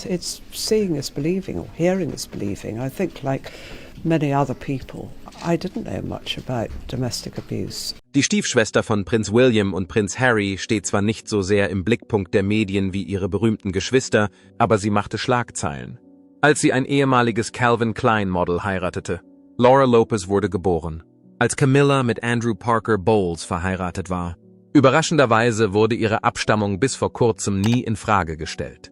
It's seeing is believing, or hearing is believing. I think, like many other people, I didn't know much about domestic abuse. Die Stiefschwester von Prinz William und Prinz Harry steht zwar nicht so sehr im Blickpunkt der Medien wie ihre berühmten Geschwister, aber sie machte Schlagzeilen. Als sie ein ehemaliges Calvin Klein Model heiratete. Laura Lopez wurde geboren, als Camilla mit Andrew Parker Bowles verheiratet war. Überraschenderweise wurde ihre Abstammung bis vor kurzem nie in Frage gestellt.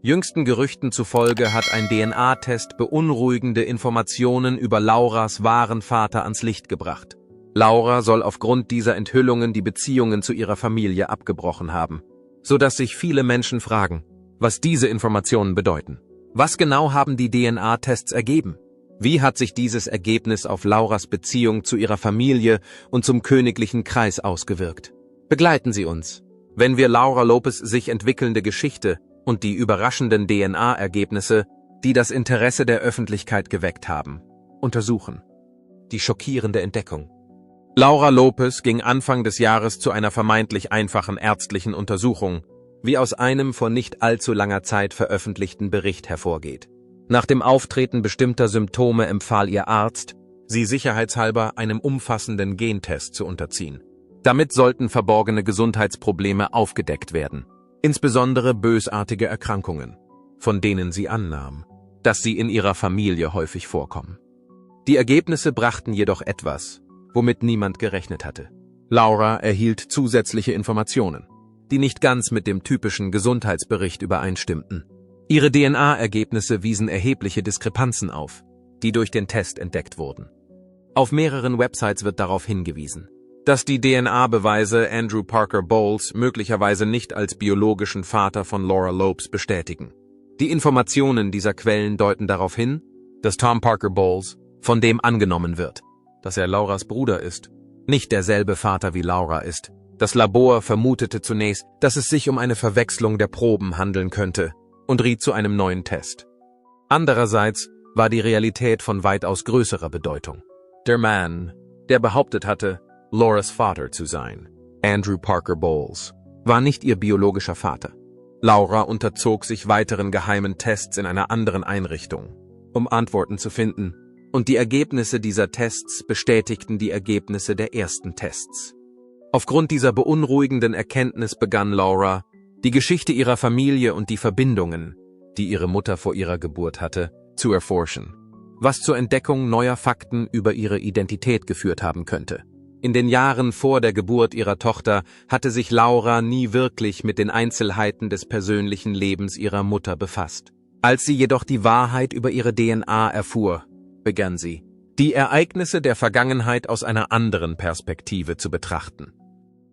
Jüngsten Gerüchten zufolge hat ein DNA-Test beunruhigende Informationen über Lauras wahren Vater ans Licht gebracht. Laura soll aufgrund dieser Enthüllungen die Beziehungen zu ihrer Familie abgebrochen haben, sodass sich viele Menschen fragen, was diese Informationen bedeuten. Was genau haben die DNA-Tests ergeben? Wie hat sich dieses Ergebnis auf Lauras Beziehung zu ihrer Familie und zum königlichen Kreis ausgewirkt? Begleiten Sie uns, wenn wir Laura Lopez sich entwickelnde Geschichte und die überraschenden DNA-Ergebnisse, die das Interesse der Öffentlichkeit geweckt haben, untersuchen. Die schockierende Entdeckung. Laura Lopez ging Anfang des Jahres zu einer vermeintlich einfachen ärztlichen Untersuchung, wie aus einem vor nicht allzu langer Zeit veröffentlichten Bericht hervorgeht. Nach dem Auftreten bestimmter Symptome empfahl ihr Arzt, sie sicherheitshalber einem umfassenden Gentest zu unterziehen. Damit sollten verborgene Gesundheitsprobleme aufgedeckt werden. Insbesondere bösartige Erkrankungen, von denen sie annahm, dass sie in ihrer Familie häufig vorkommen. Die Ergebnisse brachten jedoch etwas, womit niemand gerechnet hatte. Laura erhielt zusätzliche Informationen, die nicht ganz mit dem typischen Gesundheitsbericht übereinstimmten. Ihre DNA-Ergebnisse wiesen erhebliche Diskrepanzen auf, die durch den Test entdeckt wurden. Auf mehreren Websites wird darauf hingewiesen, dass die DNA-Beweise Andrew Parker Bowles möglicherweise nicht als biologischen Vater von Laura Lopez bestätigen. Die Informationen dieser Quellen deuten darauf hin, dass Tom Parker Bowles, von dem angenommen wird, dass er Lauras Bruder ist, nicht derselbe Vater wie Laura ist. Das Labor vermutete zunächst, dass es sich um eine Verwechslung der Proben handeln könnte und riet zu einem neuen Test. Andererseits war die Realität von weitaus größerer Bedeutung. Der Mann, der behauptet hatte, Lauras Vater zu sein, Andrew Parker Bowles, war nicht ihr biologischer Vater. Laura unterzog sich weiteren geheimen Tests in einer anderen Einrichtung, um Antworten zu finden, und die Ergebnisse dieser Tests bestätigten die Ergebnisse der ersten Tests. Aufgrund dieser beunruhigenden Erkenntnis begann Laura, die Geschichte ihrer Familie und die Verbindungen, die ihre Mutter vor ihrer Geburt hatte, zu erforschen, was zur Entdeckung neuer Fakten über ihre Identität geführt haben könnte. In den Jahren vor der Geburt ihrer Tochter hatte sich Laura nie wirklich mit den Einzelheiten des persönlichen Lebens ihrer Mutter befasst. Als sie jedoch die Wahrheit über ihre DNA erfuhr, begann sie, die Ereignisse der Vergangenheit aus einer anderen Perspektive zu betrachten.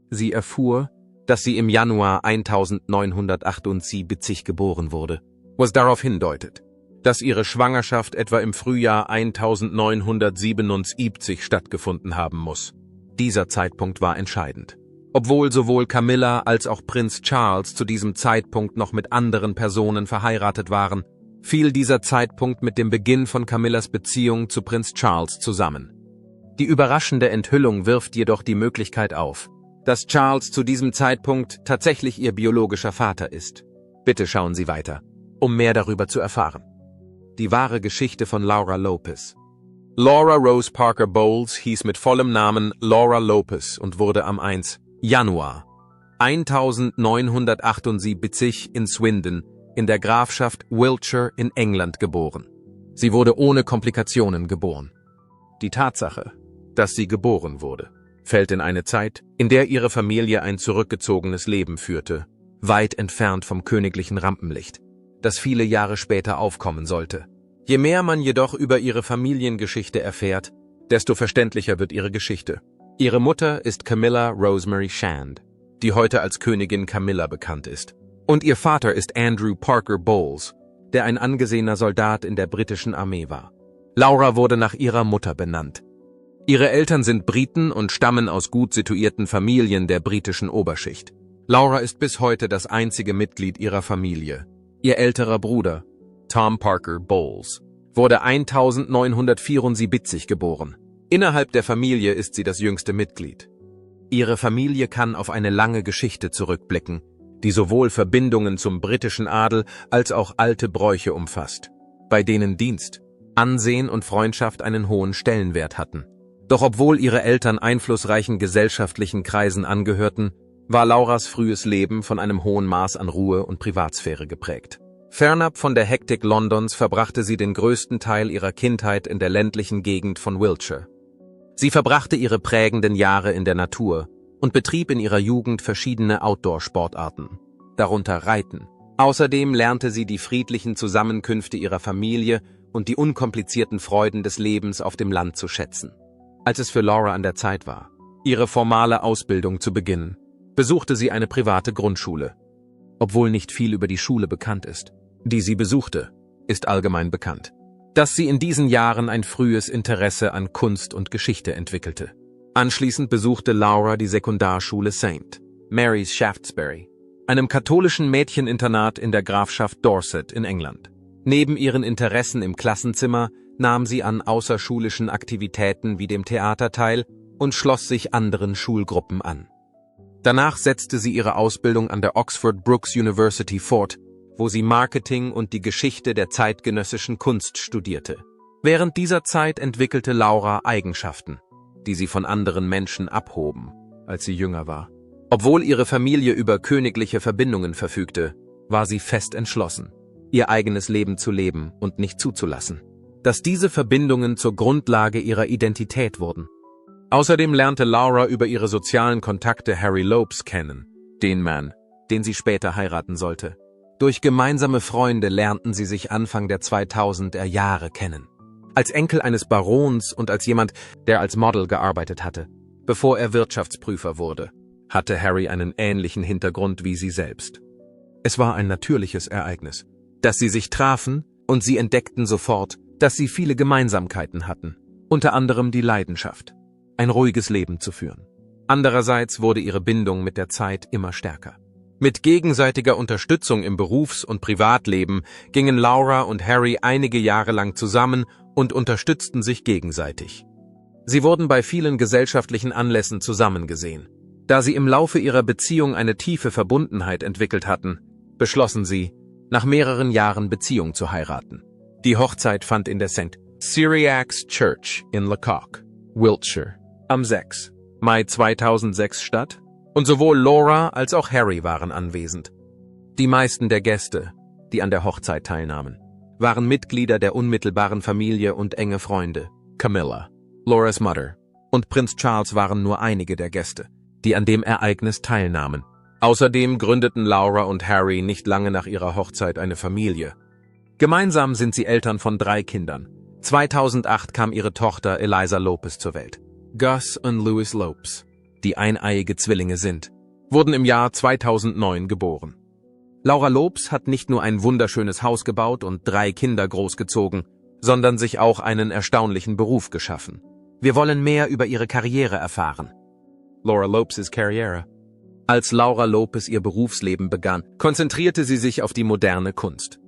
Sie erfuhr, dass sie im Januar 1978 geboren wurde, was darauf hindeutet, dass ihre Schwangerschaft etwa im Frühjahr 1977 stattgefunden haben muss. Dieser Zeitpunkt war entscheidend. Obwohl sowohl Camilla als auch Prinz Charles zu diesem Zeitpunkt noch mit anderen Personen verheiratet waren, fiel dieser Zeitpunkt mit dem Beginn von Camillas Beziehung zu Prinz Charles zusammen. Die überraschende Enthüllung wirft jedoch die Möglichkeit auf, dass Charles zu diesem Zeitpunkt tatsächlich ihr biologischer Vater ist. Bitte schauen Sie weiter, um mehr darüber zu erfahren. Die wahre Geschichte von Laura Lopez. Laura Rose Parker Bowles hieß mit vollem Namen Laura Lopez und wurde am 1. Januar 1978 in Swindon in der Grafschaft Wiltshire in England geboren. Sie wurde ohne Komplikationen geboren. Die Tatsache, dass sie geboren wurde, fällt in eine Zeit, in der ihre Familie ein zurückgezogenes Leben führte, weit entfernt vom königlichen Rampenlicht, das viele Jahre später aufkommen sollte. Je mehr man jedoch über ihre Familiengeschichte erfährt, desto verständlicher wird ihre Geschichte. Ihre Mutter ist Camilla Rosemary Shand, die heute als Königin Camilla bekannt ist. Und ihr Vater ist Andrew Parker Bowles, der ein angesehener Soldat in der britischen Armee war. Laura wurde nach ihrer Mutter benannt. Ihre Eltern sind Briten und stammen aus gut situierten Familien der britischen Oberschicht. Laura ist bis heute das einzige Mitglied ihrer Familie. Ihr älterer Bruder, Tom Parker Bowles, wurde 1974 geboren. Innerhalb der Familie ist sie das jüngste Mitglied. Ihre Familie kann auf eine lange Geschichte zurückblicken, die sowohl Verbindungen zum britischen Adel als auch alte Bräuche umfasst, bei denen Dienst, Ansehen und Freundschaft einen hohen Stellenwert hatten. Doch obwohl ihre Eltern einflussreichen gesellschaftlichen Kreisen angehörten, war Lauras frühes Leben von einem hohen Maß an Ruhe und Privatsphäre geprägt. Fernab von der Hektik Londons verbrachte sie den größten Teil ihrer Kindheit in der ländlichen Gegend von Wiltshire. Sie verbrachte ihre prägenden Jahre in der Natur und betrieb in ihrer Jugend verschiedene Outdoor-Sportarten, darunter Reiten. Außerdem lernte sie die friedlichen Zusammenkünfte ihrer Familie und die unkomplizierten Freuden des Lebens auf dem Land zu schätzen. Als es für Laura an der Zeit war, ihre formale Ausbildung zu beginnen, besuchte sie eine private Grundschule. Obwohl nicht viel über die Schule bekannt ist, die sie besuchte, ist allgemein bekannt, dass sie in diesen Jahren ein frühes Interesse an Kunst und Geschichte entwickelte. Anschließend besuchte Laura die Sekundarschule St. Mary's Shaftesbury, einem katholischen Mädcheninternat in der Grafschaft Dorset in England. Neben ihren Interessen im Klassenzimmer nahm sie an außerschulischen Aktivitäten wie dem Theater teil und schloss sich anderen Schulgruppen an. Danach setzte sie ihre Ausbildung an der Oxford Brookes University fort, wo sie Marketing und die Geschichte der zeitgenössischen Kunst studierte. Während dieser Zeit entwickelte Laura Eigenschaften, die sie von anderen Menschen abhoben, als sie jünger war. Obwohl ihre Familie über königliche Verbindungen verfügte, war sie fest entschlossen, ihr eigenes Leben zu leben und nicht zuzulassen, dass diese Verbindungen zur Grundlage ihrer Identität wurden. Außerdem lernte Laura über ihre sozialen Kontakte Harry Lopes kennen, den Mann, den sie später heiraten sollte. Durch gemeinsame Freunde lernten sie sich Anfang der 2000er Jahre kennen. Als Enkel eines Barons und als jemand, der als Model gearbeitet hatte, bevor er Wirtschaftsprüfer wurde, hatte Harry einen ähnlichen Hintergrund wie sie selbst. Es war ein natürliches Ereignis, dass sie sich trafen und sie entdeckten sofort, dass sie viele Gemeinsamkeiten hatten, unter anderem die Leidenschaft, ein ruhiges Leben zu führen. Andererseits wurde ihre Bindung mit der Zeit immer stärker. Mit gegenseitiger Unterstützung im Berufs- und Privatleben gingen Laura und Harry einige Jahre lang zusammen und unterstützten sich gegenseitig. Sie wurden bei vielen gesellschaftlichen Anlässen zusammengesehen. Da sie im Laufe ihrer Beziehung eine tiefe Verbundenheit entwickelt hatten, beschlossen sie, nach mehreren Jahren Beziehung zu heiraten. Die Hochzeit fand in der St. Cyriacs Church in Lecoq, Wiltshire, am 6. Mai 2006 statt, und sowohl Laura als auch Harry waren anwesend. Die meisten der Gäste, die an der Hochzeit teilnahmen, waren Mitglieder der unmittelbaren Familie und enge Freunde. Camilla, Lauras Mutter, und Prinz Charles waren nur einige der Gäste, die an dem Ereignis teilnahmen. Außerdem gründeten Laura und Harry nicht lange nach ihrer Hochzeit eine Familie. Gemeinsam sind sie Eltern von 3 Kindern. 2008 kam ihre Tochter Eliza Lopes zur Welt. Gus und Louis Lopes, die eineiige Zwillinge sind, wurden im Jahr 2009 geboren. Laura Lopes hat nicht nur ein wunderschönes Haus gebaut und 3 Kinder großgezogen, sondern sich auch einen erstaunlichen Beruf geschaffen. Wir wollen mehr über ihre Karriere erfahren. Laura Lopes' Karriere. Als Laura Lopes ihr Berufsleben begann, konzentrierte sie sich auf die moderne Kunst.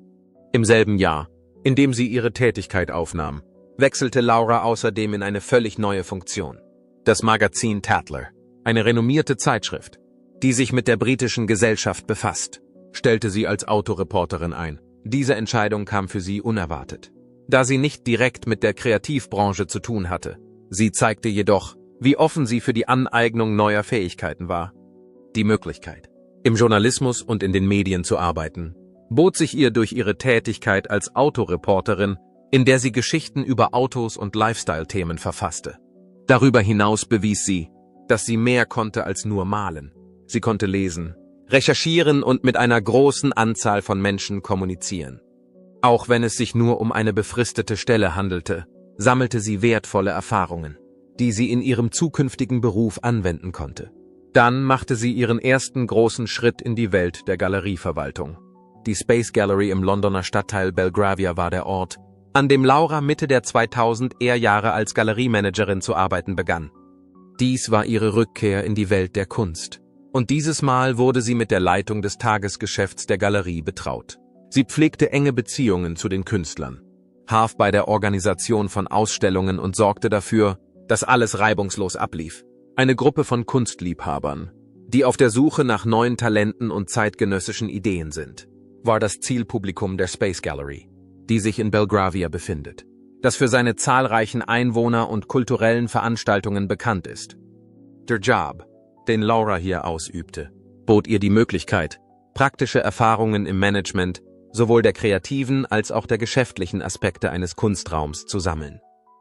Im selben Jahr, in dem sie ihre Tätigkeit aufnahm, wechselte Laura außerdem in eine völlig neue Funktion. Das Magazin Tatler, eine renommierte Zeitschrift, die sich mit der britischen Gesellschaft befasst, stellte sie als Autoreporterin ein. Diese Entscheidung kam für sie unerwartet, da sie nicht direkt mit der Kreativbranche zu tun hatte. Sie zeigte jedoch, wie offen sie für die Aneignung neuer Fähigkeiten war. Die Möglichkeit, im Journalismus und in den Medien zu arbeiten, bot sich ihr durch ihre Tätigkeit als Autoreporterin, in der sie Geschichten über Autos und Lifestyle-Themen verfasste. Darüber hinaus bewies sie, dass sie mehr konnte als nur malen. Sie konnte lesen, recherchieren und mit einer großen Anzahl von Menschen kommunizieren. Auch wenn es sich nur um eine befristete Stelle handelte, sammelte sie wertvolle Erfahrungen, die sie in ihrem zukünftigen Beruf anwenden konnte. Dann machte sie ihren ersten großen Schritt in die Welt der Galerieverwaltung. Die Space Gallery im Londoner Stadtteil Belgravia war der Ort, an dem Laura Mitte der 2000er Jahre als Galeriemanagerin zu arbeiten begann. Dies war ihre Rückkehr in die Welt der Kunst. Und dieses Mal wurde sie mit der Leitung des Tagesgeschäfts der Galerie betraut. Sie pflegte enge Beziehungen zu den Künstlern, half bei der Organisation von Ausstellungen und sorgte dafür, dass alles reibungslos ablief. Eine Gruppe von Kunstliebhabern, die auf der Suche nach neuen Talenten und zeitgenössischen Ideen sind, war das Zielpublikum der Space Gallery, die sich in Belgravia befindet, das für seine zahlreichen Einwohner und kulturellen Veranstaltungen bekannt ist. Der Job, den Laura hier ausübte, bot ihr die Möglichkeit, praktische Erfahrungen im Management sowohl der kreativen als auch der geschäftlichen Aspekte eines Kunstraums zu sammeln.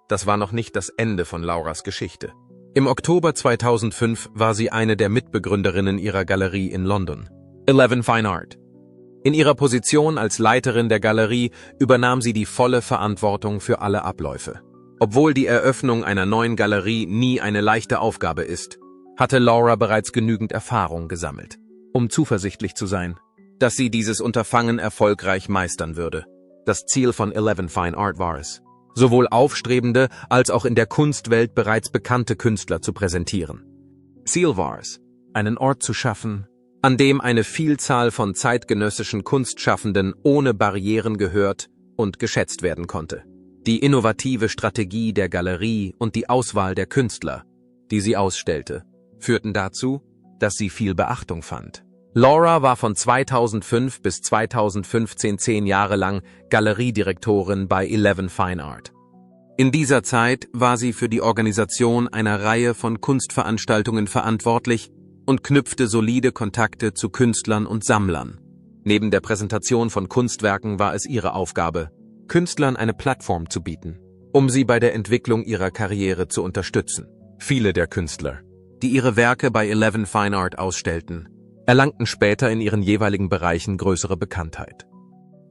Das war noch nicht das Ende von Lauras Geschichte. Im Oktober 2005 war sie eine der Mitbegründerinnen ihrer Galerie in London, 11 Fine Art. In ihrer Position als Leiterin der Galerie übernahm sie die volle Verantwortung für alle Abläufe. Obwohl die Eröffnung einer neuen Galerie nie eine leichte Aufgabe ist, hatte Laura bereits genügend Erfahrung gesammelt, um zuversichtlich zu sein, dass sie dieses Unterfangen erfolgreich meistern würde. Das Ziel von 11 Fine Art war es, sowohl aufstrebende als auch in der Kunstwelt bereits bekannte Künstler zu präsentieren. Ziel war es, einen Ort zu schaffen, an dem eine Vielzahl von zeitgenössischen Kunstschaffenden ohne Barrieren gehört und geschätzt werden konnte. Die innovative Strategie der Galerie und die Auswahl der Künstler, die sie ausstellte, führten dazu, dass sie viel Beachtung fand. Laura war von 2005 bis 2015 10 Jahre lang Galeriedirektorin bei 11 Fine Art. In dieser Zeit war sie für die Organisation einer Reihe von Kunstveranstaltungen verantwortlich und knüpfte solide Kontakte zu Künstlern und Sammlern. Neben der Präsentation von Kunstwerken war es ihre Aufgabe, Künstlern eine Plattform zu bieten, um sie bei der Entwicklung ihrer Karriere zu unterstützen. Viele der Künstler, die ihre Werke bei 11 Fine Art ausstellten, erlangten später in ihren jeweiligen Bereichen größere Bekanntheit.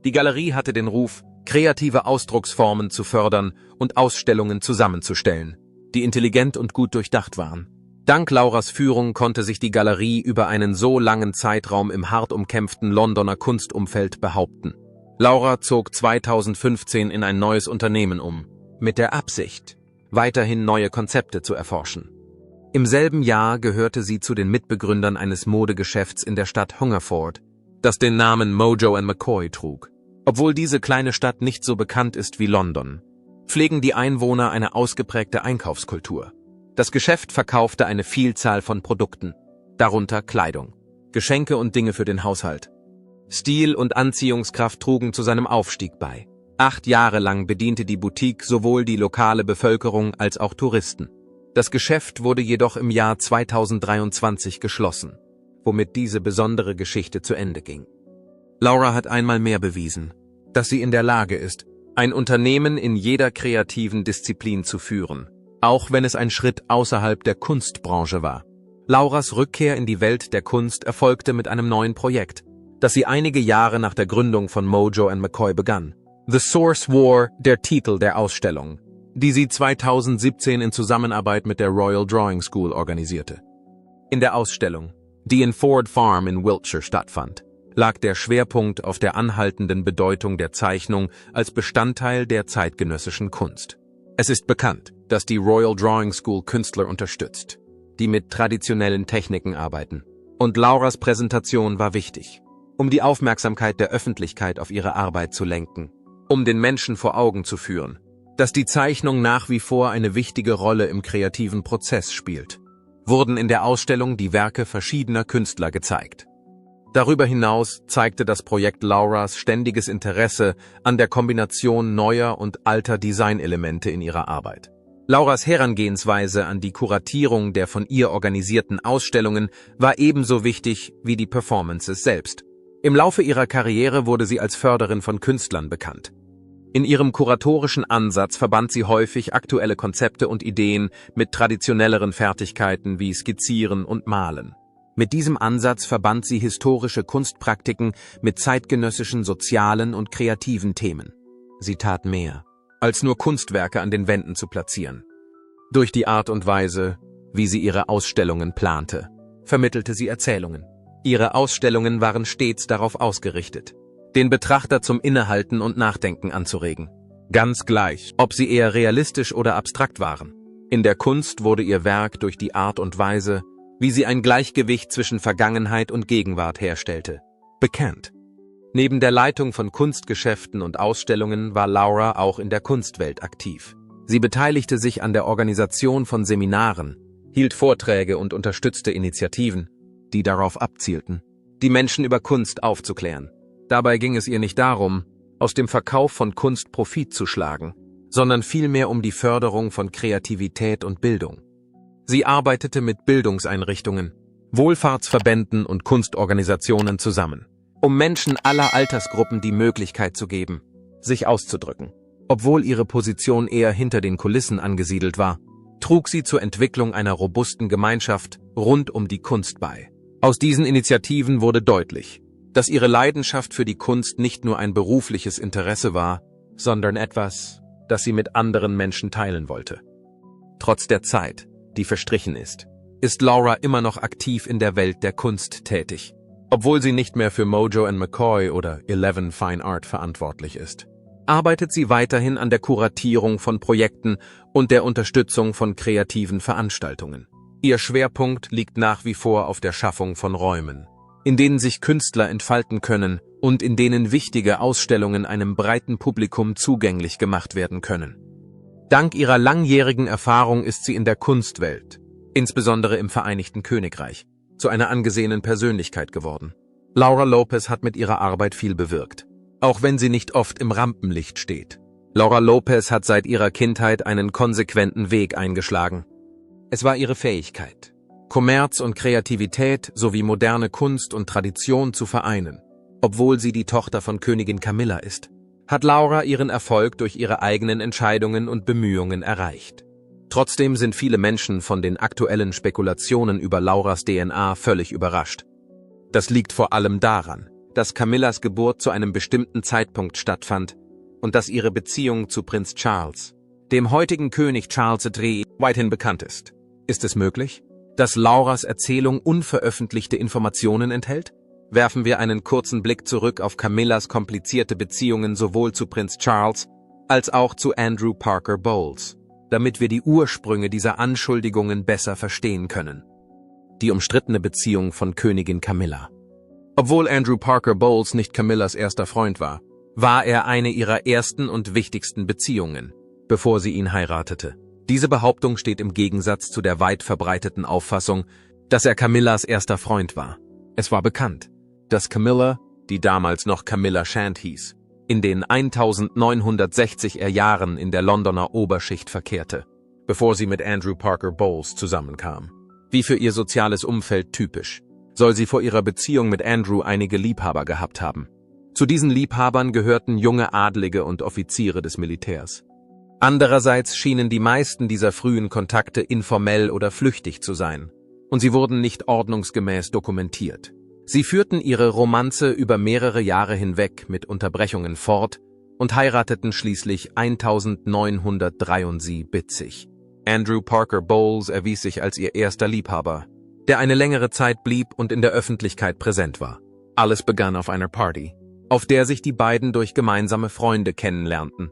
Die Galerie hatte den Ruf, kreative Ausdrucksformen zu fördern und Ausstellungen zusammenzustellen, die intelligent und gut durchdacht waren. Dank Lauras Führung konnte sich die Galerie über einen so langen Zeitraum im hart umkämpften Londoner Kunstumfeld behaupten. Laura zog 2015 in ein neues Unternehmen um, mit der Absicht, weiterhin neue Konzepte zu erforschen. Im selben Jahr gehörte sie zu den Mitbegründern eines Modegeschäfts in der Stadt Hungerford, das den Namen Mojo & McCoy trug. Obwohl diese kleine Stadt nicht so bekannt ist wie London, pflegen die Einwohner eine ausgeprägte Einkaufskultur. Das Geschäft verkaufte eine Vielzahl von Produkten, darunter Kleidung, Geschenke und Dinge für den Haushalt. Stil und Anziehungskraft trugen zu seinem Aufstieg bei. 8 Jahre lang bediente die Boutique sowohl die lokale Bevölkerung als auch Touristen. Das Geschäft wurde jedoch im Jahr 2023 geschlossen, womit diese besondere Geschichte zu Ende ging. Laura hat einmal mehr bewiesen, dass sie in der Lage ist, ein Unternehmen in jeder kreativen Disziplin zu führen, auch wenn es ein Schritt außerhalb der Kunstbranche war. Lauras Rückkehr in die Welt der Kunst erfolgte mit einem neuen Projekt, das sie einige Jahre nach der Gründung von Mojo & McCoy begann. The Source War, der Titel der Ausstellung, die sie 2017 in Zusammenarbeit mit der Royal Drawing School organisierte. In der Ausstellung, die in Ford Farm in Wiltshire stattfand, lag der Schwerpunkt auf der anhaltenden Bedeutung der Zeichnung als Bestandteil der zeitgenössischen Kunst. Es ist bekannt, dass die Royal Drawing School Künstler unterstützt, die mit traditionellen Techniken arbeiten. Und Lauras Präsentation war wichtig, um die Aufmerksamkeit der Öffentlichkeit auf ihre Arbeit zu lenken, um den Menschen vor Augen zu führen, dass die Zeichnung nach wie vor eine wichtige Rolle im kreativen Prozess spielt, wurden in der Ausstellung die Werke verschiedener Künstler gezeigt. Darüber hinaus zeigte das Projekt Lauras ständiges Interesse an der Kombination neuer und alter Designelemente in ihrer Arbeit. Lauras Herangehensweise an die Kuratierung der von ihr organisierten Ausstellungen war ebenso wichtig wie die Performances selbst. Im Laufe ihrer Karriere wurde sie als Förderin von Künstlern bekannt. In ihrem kuratorischen Ansatz verband sie häufig aktuelle Konzepte und Ideen mit traditionelleren Fertigkeiten wie Skizzieren und Malen. Mit diesem Ansatz verband sie historische Kunstpraktiken mit zeitgenössischen sozialen und kreativen Themen. Sie tat mehr, als nur Kunstwerke an den Wänden zu platzieren. Durch die Art und Weise, wie sie ihre Ausstellungen plante, vermittelte sie Erzählungen. Ihre Ausstellungen waren stets darauf ausgerichtet, den Betrachter zum Innehalten und Nachdenken anzuregen. Ganz gleich, ob sie eher realistisch oder abstrakt waren. In der Kunst wurde ihr Werk durch die Art und Weise, wie sie ein Gleichgewicht zwischen Vergangenheit und Gegenwart herstellte, bekannt. Neben der Leitung von Kunstgeschäften und Ausstellungen war Laura auch in der Kunstwelt aktiv. Sie beteiligte sich an der Organisation von Seminaren, hielt Vorträge und unterstützte Initiativen, die darauf abzielten, die Menschen über Kunst aufzuklären. Dabei ging es ihr nicht darum, aus dem Verkauf von Kunst Profit zu schlagen, sondern vielmehr um die Förderung von Kreativität und Bildung. Sie arbeitete mit Bildungseinrichtungen, Wohlfahrtsverbänden und Kunstorganisationen zusammen, um Menschen aller Altersgruppen die Möglichkeit zu geben, sich auszudrücken. Obwohl ihre Position eher hinter den Kulissen angesiedelt war, trug sie zur Entwicklung einer robusten Gemeinschaft rund um die Kunst bei. Aus diesen Initiativen wurde deutlich, dass ihre Leidenschaft für die Kunst nicht nur ein berufliches Interesse war, sondern etwas, das sie mit anderen Menschen teilen wollte. Trotz der Zeit, die verstrichen ist Laura immer noch aktiv in der Welt der Kunst tätig, obwohl sie nicht mehr für Mojo & McCoy oder 11 Fine Art verantwortlich ist. Arbeitet sie weiterhin an der Kuratierung von Projekten und der Unterstützung von kreativen Veranstaltungen. Ihr Schwerpunkt liegt nach wie vor auf der Schaffung von Räumen, in denen sich Künstler entfalten können und in denen wichtige Ausstellungen einem breiten Publikum zugänglich gemacht werden können. Dank ihrer langjährigen Erfahrung ist sie in der Kunstwelt, insbesondere im Vereinigten Königreich, zu einer angesehenen Persönlichkeit geworden. Laura Lopez hat mit ihrer Arbeit viel bewirkt, auch wenn sie nicht oft im Rampenlicht steht. Laura Lopez hat seit ihrer Kindheit einen konsequenten Weg eingeschlagen. Es war ihre Fähigkeit, Kommerz und Kreativität sowie moderne Kunst und Tradition zu vereinen. Obwohl sie die Tochter von Königin Camilla ist, hat Laura ihren Erfolg durch ihre eigenen Entscheidungen und Bemühungen erreicht. Trotzdem sind viele Menschen von den aktuellen Spekulationen über Lauras DNA völlig überrascht. Das liegt vor allem daran, dass Camillas Geburt zu einem bestimmten Zeitpunkt stattfand und dass ihre Beziehung zu Prinz Charles, dem heutigen König Charles III, weithin bekannt ist. Ist es möglich, dass Lauras Erzählung unveröffentlichte Informationen enthält? Werfen wir einen kurzen Blick zurück auf Camillas komplizierte Beziehungen sowohl zu Prinz Charles als auch zu Andrew Parker Bowles, damit wir die Ursprünge dieser Anschuldigungen besser verstehen können. Die umstrittene Beziehung von Königin Camilla. Obwohl Andrew Parker Bowles nicht Camillas erster Freund war, war er eine ihrer ersten und wichtigsten Beziehungen, bevor sie ihn heiratete. Diese Behauptung steht im Gegensatz zu der weit verbreiteten Auffassung, dass er Camillas erster Freund war. Es war bekannt, dass Camilla, die damals noch Camilla Shand hieß, in den 1960er Jahren in der Londoner Oberschicht verkehrte, bevor sie mit Andrew Parker Bowles zusammenkam. Wie für ihr soziales Umfeld typisch, soll sie vor ihrer Beziehung mit Andrew einige Liebhaber gehabt haben. Zu diesen Liebhabern gehörten junge Adlige und Offiziere des Militärs. Andererseits schienen die meisten dieser frühen Kontakte informell oder flüchtig zu sein, und sie wurden nicht ordnungsgemäß dokumentiert. Sie führten ihre Romanze über mehrere Jahre hinweg mit Unterbrechungen fort und heirateten schließlich 1973. Andrew Parker Bowles erwies sich als ihr erster Liebhaber, der eine längere Zeit blieb und in der Öffentlichkeit präsent war. Alles begann auf einer Party, auf der sich die beiden durch gemeinsame Freunde kennenlernten.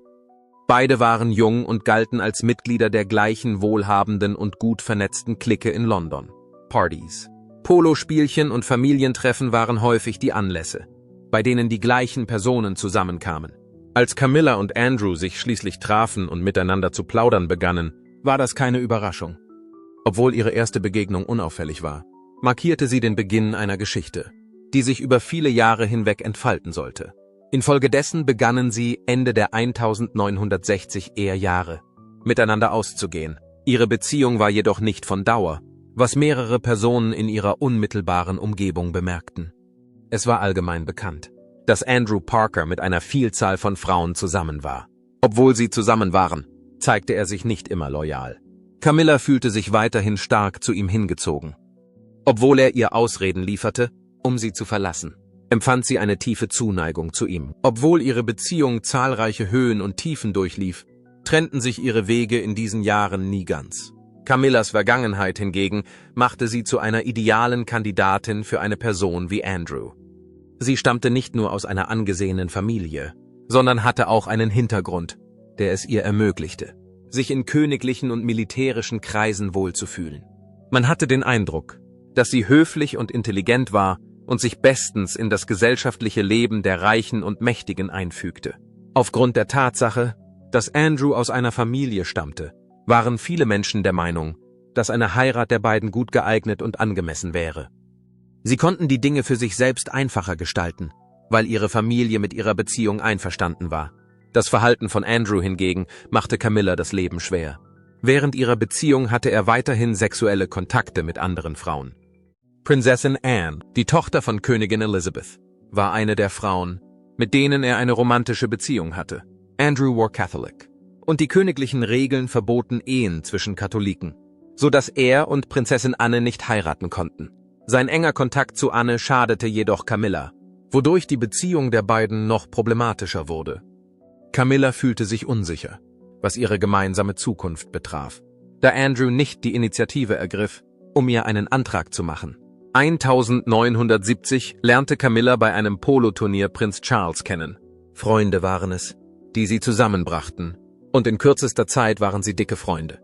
Beide waren jung und galten als Mitglieder der gleichen wohlhabenden und gut vernetzten Clique in London. Partys, Polospielchen und Familientreffen waren häufig die Anlässe, bei denen die gleichen Personen zusammenkamen. Als Camilla und Andrew sich schließlich trafen und miteinander zu plaudern begannen, war das keine Überraschung. Obwohl ihre erste Begegnung unauffällig war, markierte sie den Beginn einer Geschichte, die sich über viele Jahre hinweg entfalten sollte. Infolgedessen begannen sie Ende der 1960er Jahre miteinander auszugehen. Ihre Beziehung war jedoch nicht von Dauer, was mehrere Personen in ihrer unmittelbaren Umgebung bemerkten. Es war allgemein bekannt, dass Andrew Parker mit einer Vielzahl von Frauen zusammen war. Obwohl sie zusammen waren, zeigte er sich nicht immer loyal. Camilla fühlte sich weiterhin stark zu ihm hingezogen. Obwohl er ihr Ausreden lieferte, um sie zu verlassen, empfand sie eine tiefe Zuneigung zu ihm. Obwohl ihre Beziehung zahlreiche Höhen und Tiefen durchlief, trennten sich ihre Wege in diesen Jahren nie ganz. Camillas Vergangenheit hingegen machte sie zu einer idealen Kandidatin für eine Person wie Andrew. Sie stammte nicht nur aus einer angesehenen Familie, sondern hatte auch einen Hintergrund, der es ihr ermöglichte, sich in königlichen und militärischen Kreisen wohlzufühlen. Man hatte den Eindruck, dass sie höflich und intelligent war und sich bestens in das gesellschaftliche Leben der Reichen und Mächtigen einfügte. Aufgrund der Tatsache, dass Andrew aus einer Familie stammte, waren viele Menschen der Meinung, dass eine Heirat der beiden gut geeignet und angemessen wäre. Sie konnten die Dinge für sich selbst einfacher gestalten, weil ihre Familie mit ihrer Beziehung einverstanden war. Das Verhalten von Andrew hingegen machte Camilla das Leben schwer. Während ihrer Beziehung hatte er weiterhin sexuelle Kontakte mit anderen Frauen. Prinzessin Anne, die Tochter von Königin Elizabeth, war eine der Frauen, mit denen er eine romantische Beziehung hatte. Andrew war Catholic, und die königlichen Regeln verboten Ehen zwischen Katholiken, so dass er und Prinzessin Anne nicht heiraten konnten. Sein enger Kontakt zu Anne schadete jedoch Camilla, wodurch die Beziehung der beiden noch problematischer wurde. Camilla fühlte sich unsicher, was ihre gemeinsame Zukunft betraf, da Andrew nicht die Initiative ergriff, um ihr einen Antrag zu machen. 1970 lernte Camilla bei einem Poloturnier Prinz Charles kennen. Freunde waren es, die sie zusammenbrachten, und in kürzester Zeit waren sie dicke Freunde.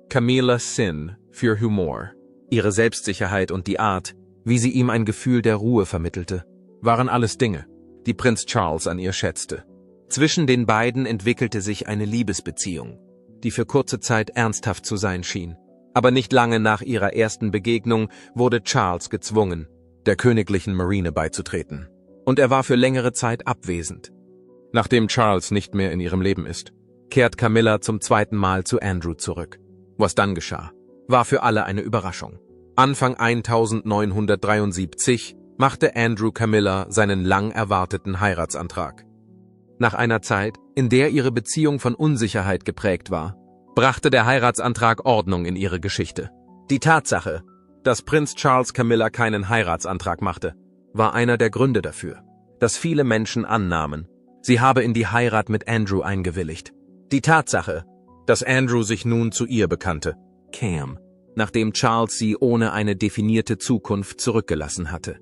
Camillas Sinn für Humor, ihre Selbstsicherheit und die Art, wie sie ihm ein Gefühl der Ruhe vermittelte, waren alles Dinge, die Prinz Charles an ihr schätzte. Zwischen den beiden entwickelte sich eine Liebesbeziehung, die für kurze Zeit ernsthaft zu sein schien. Aber nicht lange nach ihrer ersten Begegnung wurde Charles gezwungen, der königlichen Marine beizutreten. Und er war für längere Zeit abwesend. Nachdem Charles nicht mehr in ihrem Leben ist, kehrt Camilla zum zweiten Mal zu Andrew zurück. Was dann geschah, war für alle eine Überraschung. Anfang 1973 machte Andrew Camilla seinen lang erwarteten Heiratsantrag. Nach einer Zeit, in der ihre Beziehung von Unsicherheit geprägt war, brachte der Heiratsantrag Ordnung in ihre Geschichte. Die Tatsache, dass Prinz Charles Camilla keinen Heiratsantrag machte, war einer der Gründe dafür, dass viele Menschen annahmen, sie habe in die Heirat mit Andrew eingewilligt. Die Tatsache, dass Andrew sich nun zu ihr bekannte, kam, nachdem Charles sie ohne eine definierte Zukunft zurückgelassen hatte.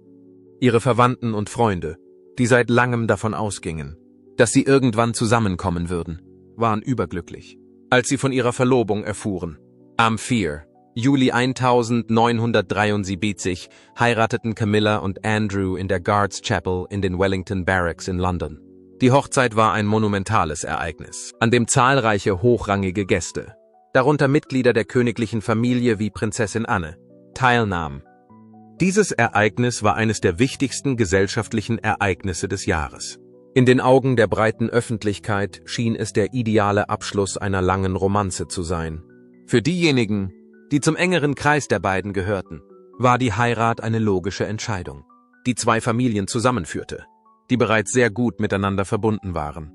Ihre Verwandten und Freunde, die seit langem davon ausgingen, dass sie irgendwann zusammenkommen würden, waren überglücklich, als sie von ihrer Verlobung erfuhren. Am 4. Juli 1973 heirateten Camilla und Andrew in der Guards Chapel in den Wellington Barracks in London. Die Hochzeit war ein monumentales Ereignis, an dem zahlreiche hochrangige Gäste, darunter Mitglieder der königlichen Familie wie Prinzessin Anne, teilnahmen. Dieses Ereignis war eines der wichtigsten gesellschaftlichen Ereignisse des Jahres. In den Augen der breiten Öffentlichkeit schien es der ideale Abschluss einer langen Romanze zu sein. Für diejenigen, die zum engeren Kreis der beiden gehörten, war die Heirat eine logische Entscheidung, die zwei Familien zusammenführte, die bereits sehr gut miteinander verbunden waren.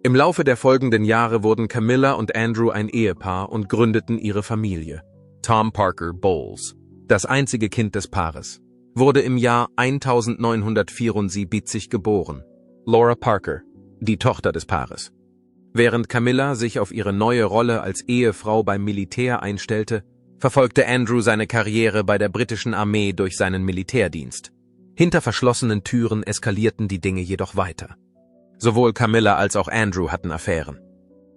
Im Laufe der folgenden Jahre wurden Camilla und Andrew ein Ehepaar und gründeten ihre Familie. Tom Parker Bowles, das einzige Kind des Paares, wurde im Jahr 1974 geboren. Laura Parker, die Tochter des Paares. Während Camilla sich auf ihre neue Rolle als Ehefrau beim Militär einstellte, verfolgte Andrew seine Karriere bei der britischen Armee durch seinen Militärdienst. Hinter verschlossenen Türen eskalierten die Dinge jedoch weiter. Sowohl Camilla als auch Andrew hatten Affären.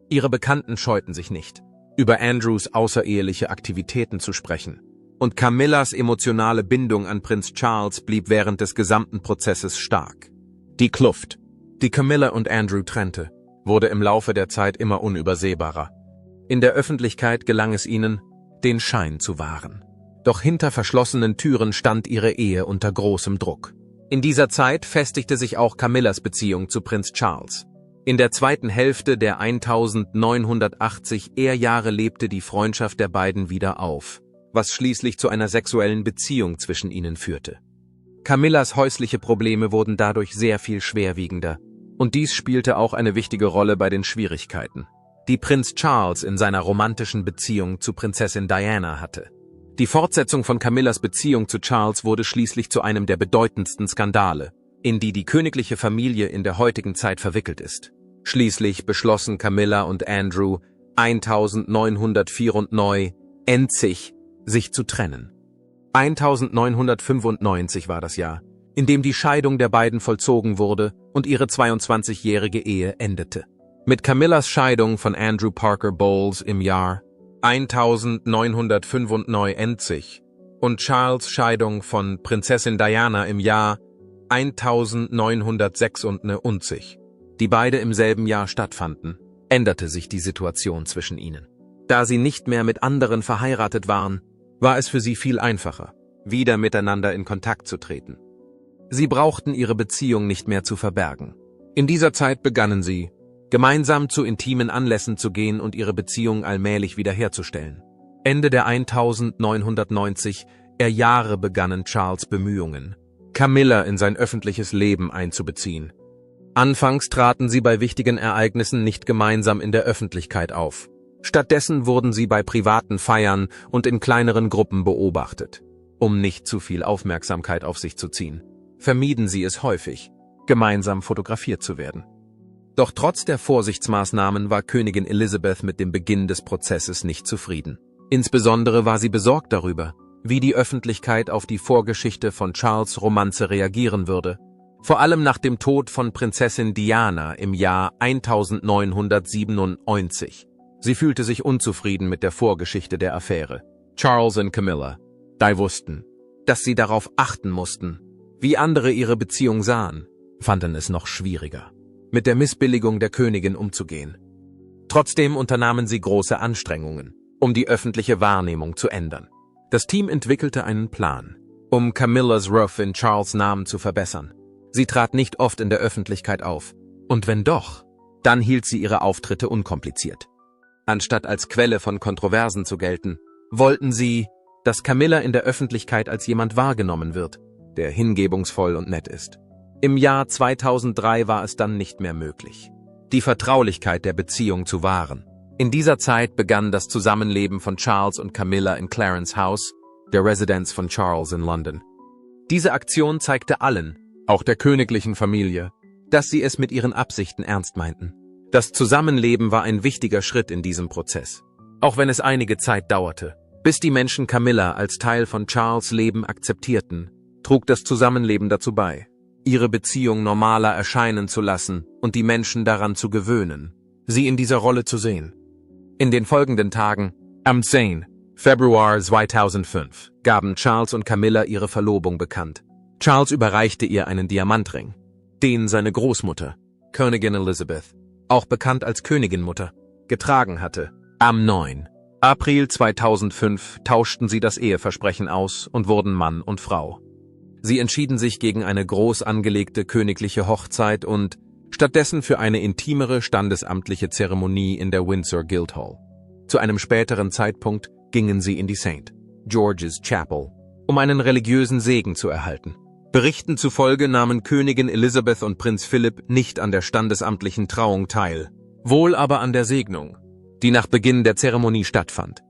Ihre Bekannten scheuten sich nicht, über Andrews außereheliche Aktivitäten zu sprechen. Und Camillas emotionale Bindung an Prinz Charles blieb während des gesamten Prozesses stark. Die Kluft, die Camilla und Andrew trennte, wurde im Laufe der Zeit immer unübersehbarer. In der Öffentlichkeit gelang es ihnen, den Schein zu wahren. Doch hinter verschlossenen Türen stand ihre Ehe unter großem Druck. In dieser Zeit festigte sich auch Camillas Beziehung zu Prinz Charles. In der zweiten Hälfte der 1980 Jahre lebte die Freundschaft der beiden wieder auf, was schließlich zu einer sexuellen Beziehung zwischen ihnen führte. Camillas häusliche Probleme wurden dadurch sehr viel schwerwiegender, und dies spielte auch eine wichtige Rolle bei den Schwierigkeiten, die Prinz Charles in seiner romantischen Beziehung zu Prinzessin Diana hatte. Die Fortsetzung von Camillas Beziehung zu Charles wurde schließlich zu einem der bedeutendsten Skandale, in die die königliche Familie in der heutigen Zeit verwickelt ist. Schließlich beschlossen Camilla und Andrew 1994 sich zu trennen. 1995 war das Jahr, in dem die Scheidung der beiden vollzogen wurde und ihre 22-jährige Ehe endete. Mit Camillas Scheidung von Andrew Parker Bowles im Jahr 1995 und Charles' Scheidung von Prinzessin Diana im Jahr 1996, die beide im selben Jahr stattfanden, änderte sich die Situation zwischen ihnen. Da sie nicht mehr mit anderen verheiratet waren, war es für sie viel einfacher, wieder miteinander in Kontakt zu treten. Sie brauchten ihre Beziehung nicht mehr zu verbergen. In dieser Zeit begannen sie, gemeinsam zu intimen Anlässen zu gehen und ihre Beziehung allmählich wiederherzustellen. Ende der 1990er Jahre begannen Charles' Bemühungen, Camilla in sein öffentliches Leben einzubeziehen. Anfangs traten sie bei wichtigen Ereignissen nicht gemeinsam in der Öffentlichkeit auf. Stattdessen wurden sie bei privaten Feiern und in kleineren Gruppen beobachtet. Um nicht zu viel Aufmerksamkeit auf sich zu ziehen, vermieden sie es häufig, gemeinsam fotografiert zu werden. Doch trotz der Vorsichtsmaßnahmen war Königin Elizabeth mit dem Beginn des Prozesses nicht zufrieden. Insbesondere war sie besorgt darüber, wie die Öffentlichkeit auf die Vorgeschichte von Charles' Romanze reagieren würde, vor allem nach dem Tod von Prinzessin Diana im Jahr 1997. Sie fühlte sich unzufrieden mit der Vorgeschichte der Affäre. Charles und Camilla, die wussten, dass sie darauf achten mussten, wie andere ihre Beziehung sahen, fanden es noch schwieriger, mit der Missbilligung der Königin umzugehen. Trotzdem unternahmen sie große Anstrengungen, um die öffentliche Wahrnehmung zu ändern. Das Team entwickelte einen Plan, um Camillas Ruf in Charles' Namen zu verbessern. Sie trat nicht oft in der Öffentlichkeit auf, und wenn doch, dann hielt sie ihre Auftritte unkompliziert. Anstatt als Quelle von Kontroversen zu gelten, wollten sie, dass Camilla in der Öffentlichkeit als jemand wahrgenommen wird, der hingebungsvoll und nett ist. Im Jahr 2003 war es dann nicht mehr möglich, die Vertraulichkeit der Beziehung zu wahren. In dieser Zeit begann das Zusammenleben von Charles und Camilla in Clarence House, der Residenz von Charles in London. Diese Aktion zeigte allen, auch der königlichen Familie, dass sie es mit ihren Absichten ernst meinten. Das Zusammenleben war ein wichtiger Schritt in diesem Prozess, auch wenn es einige Zeit dauerte. Bis die Menschen Camilla als Teil von Charles' Leben akzeptierten, trug das Zusammenleben dazu bei, ihre Beziehung normaler erscheinen zu lassen und die Menschen daran zu gewöhnen, sie in dieser Rolle zu sehen. In den folgenden Tagen, am 10. Februar 2005, gaben Charles und Camilla ihre Verlobung bekannt. Charles überreichte ihr einen Diamantring, den seine Großmutter, Königin Elizabeth, auch bekannt als Königinmutter, getragen hatte. Am 9. April 2005 tauschten sie das Eheversprechen aus und wurden Mann und Frau. Sie entschieden sich gegen eine groß angelegte königliche Hochzeit und stattdessen für eine intimere standesamtliche Zeremonie in der Windsor Guildhall. Zu einem späteren Zeitpunkt gingen sie in die St. George's Chapel, um einen religiösen Segen zu erhalten. Berichten zufolge nahmen Königin Elizabeth und Prinz Philipp nicht an der standesamtlichen Trauung teil, wohl aber an der Segnung, die nach Beginn der Zeremonie stattfand.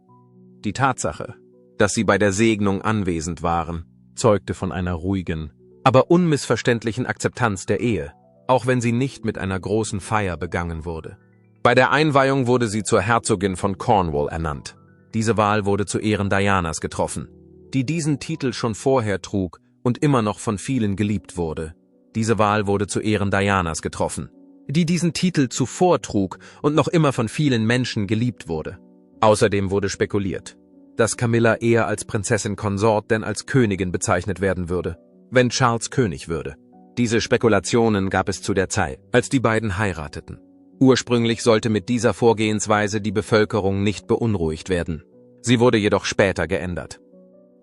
Die Tatsache, dass sie bei der Segnung anwesend waren, zeugte von einer ruhigen, aber unmissverständlichen Akzeptanz der Ehe, auch wenn sie nicht mit einer großen Feier begangen wurde. Bei der Einweihung wurde sie zur Herzogin von Cornwall ernannt. Diese Wahl wurde zu Ehren Dianas getroffen, die diesen Titel schon vorher trug und immer noch von vielen geliebt wurde. Diese Wahl wurde zu Ehren Dianas getroffen, die diesen Titel zuvor trug und noch immer von vielen Menschen geliebt wurde. Außerdem wurde spekuliert, dass Camilla eher als Prinzessin Konsort denn als Königin bezeichnet werden würde, wenn Charles König würde. Diese Spekulationen gab es zu der Zeit, als die beiden heirateten. Ursprünglich sollte mit dieser Vorgehensweise die Bevölkerung nicht beunruhigt werden. Sie wurde jedoch später geändert.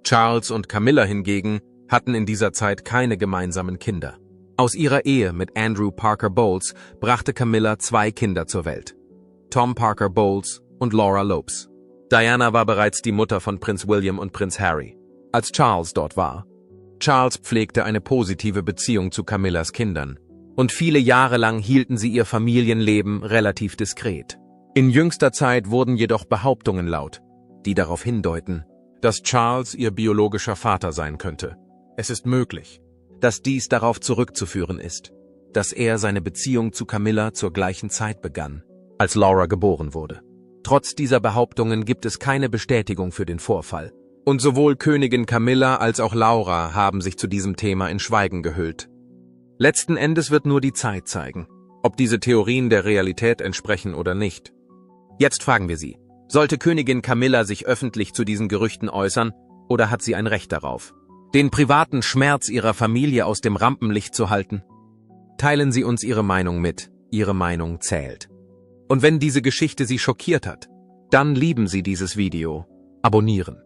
Charles und Camilla hingegen hatten in dieser Zeit keine gemeinsamen Kinder. Aus ihrer Ehe mit Andrew Parker Bowles brachte Camilla 2 Kinder zur Welt: Tom Parker Bowles und Laura Lopes. Diana war bereits die Mutter von Prinz William und Prinz Harry, als Charles dort war. Charles pflegte eine positive Beziehung zu Camillas Kindern, und viele Jahre lang hielten sie ihr Familienleben relativ diskret. In jüngster Zeit wurden jedoch Behauptungen laut, die darauf hindeuten, dass Charles ihr biologischer Vater sein könnte. Es ist möglich, dass dies darauf zurückzuführen ist, dass er seine Beziehung zu Camilla zur gleichen Zeit begann, als Laura geboren wurde. Trotz dieser Behauptungen gibt es keine Bestätigung für den Vorfall, und sowohl Königin Camilla als auch Laura haben sich zu diesem Thema in Schweigen gehüllt. Letzten Endes wird nur die Zeit zeigen, ob diese Theorien der Realität entsprechen oder nicht. Jetzt fragen wir Sie, sollte Königin Camilla sich öffentlich zu diesen Gerüchten äußern, oder hat sie ein Recht darauf, den privaten Schmerz ihrer Familie aus dem Rampenlicht zu halten? Teilen Sie uns Ihre Meinung mit, Ihre Meinung zählt. Und wenn diese Geschichte Sie schockiert hat, dann lieben Sie dieses Video, abonnieren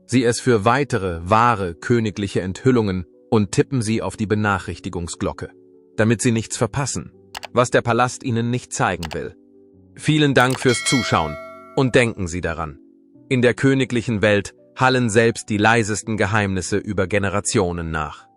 Sie es für weitere, wahre, königliche Enthüllungen und tippen Sie auf die Benachrichtigungsglocke, damit Sie nichts verpassen, was der Palast Ihnen nicht zeigen will. Vielen Dank fürs Zuschauen und denken Sie daran, in der königlichen Welt hallen selbst die leisesten Geheimnisse über Generationen nach.